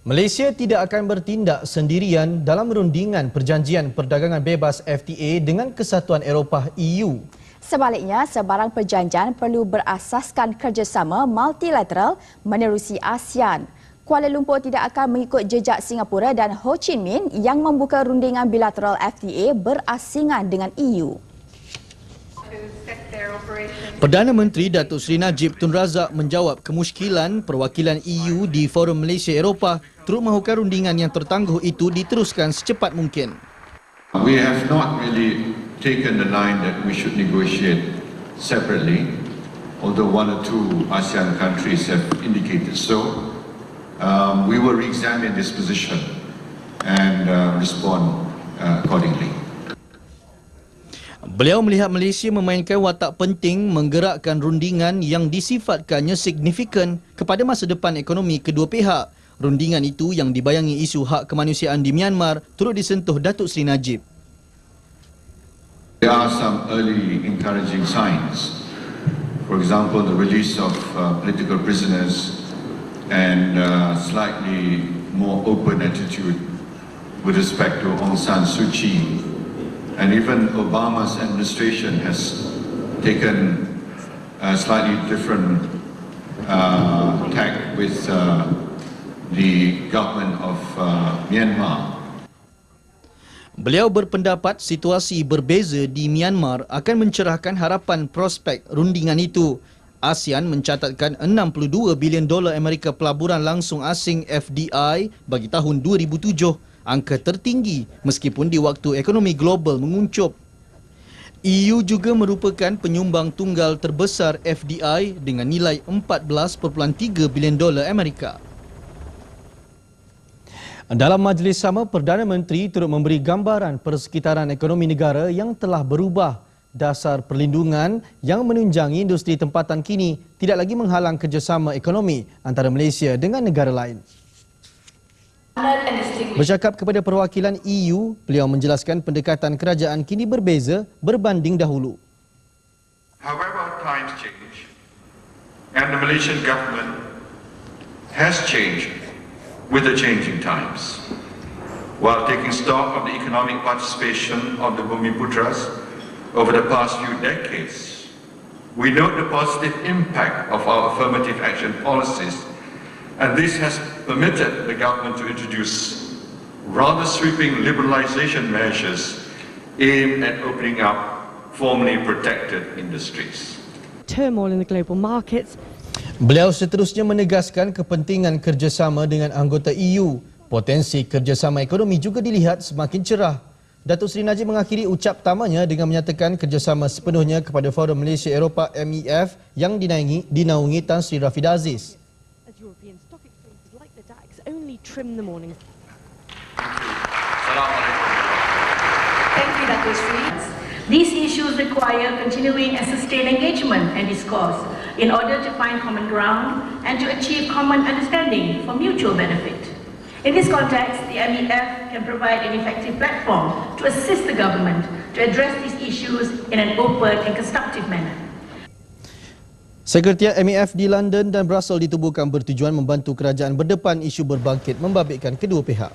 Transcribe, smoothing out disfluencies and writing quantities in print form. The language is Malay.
Malaysia tidak akan bertindak sendirian dalam rundingan Perjanjian Perdagangan Bebas FTA dengan Kesatuan Eropah EU. Sebaliknya, sebarang perjanjian perlu berasaskan kerjasama multilateral menerusi ASEAN. Kuala Lumpur tidak akan mengikut jejak Singapura dan Ho Chi Minh yang membuka rundingan bilateral FTA berasingan dengan EU. Perdana Menteri Datuk Seri Najib Tun Razak menjawab kemusykilan perwakilan EU di Forum Malaysia Eropah turut mahukan rundingan yang tertangguh itu diteruskan secepat mungkin. We have not really taken the line that we should negotiate separately, although one or two ASEAN countries have indicated so. We will re-examine this position and respond accordingly. Beliau melihat Malaysia memainkan watak penting menggerakkan rundingan yang disifatkannya signifikan kepada masa depan ekonomi kedua pihak. Rundingan itu yang dibayangi isu hak kemanusiaan di Myanmar turut disentuh Datuk Seri Najib. There are some early encouraging signs. For example, the release of political prisoners and slightly more open attitude with respect to Aung San Suu Kyi. And even Obama's administration has taken a slightly different tack with the government of Myanmar. Beliau berpendapat situasi berbeza di Myanmar akan mencerahkan harapan prospek rundingan itu. ASEAN mencatatkan $62 bilion Amerika pelaburan langsung asing FDI bagi tahun 2007. Angka tertinggi meskipun di waktu ekonomi global menguncup. EU juga merupakan penyumbang tunggal terbesar FDI dengan nilai $14.3 bilion Amerika. Dalam majlis sama, Perdana Menteri turut memberi gambaran persekitaran ekonomi negara yang telah berubah. Dasar perlindungan yang menunjangi industri tempatan kini tidak lagi menghalang kerjasama ekonomi antara Malaysia dengan negara lain. Bercakap kepada perwakilan EU, beliau menjelaskan pendekatan kerajaan kini berbeza berbanding dahulu. However, times change and the Malaysian government has changed with the changing times. While taking stock of the economic participation of the Bumiputras over the past few decades, we note the positive impact of our affirmative action policies, and this has permitted the government to introduce rather sweeping liberalisation measures aimed at opening up formerly protected industries. Turmoil in the global markets. Beliau seterusnya menegaskan kepentingan kerjasama dengan anggota EU. Potensi kerjasama ekonomi juga dilihat semakin cerah. Datuk Seri Najib mengakhiri ucap tamanya dengan menyatakan kerjasama sepenuhnya kepada Forum Malaysia Eropah MEF yang dinaungi Tan Sri Rafid Aziz. European stock exchanges like the DAX only trim the morning. Thank you, Dr. Sri. These issues require continuing and sustained engagement and discourse in order to find common ground and to achieve common understanding for mutual benefit. In this context, the MEF can provide an effective platform to assist the government to address these issues in an open and constructive manner. Sekretariat MEF di London dan Brussels ditubuhkan bertujuan membantu kerajaan berdepan isu berbangkit membabitkan kedua pihak.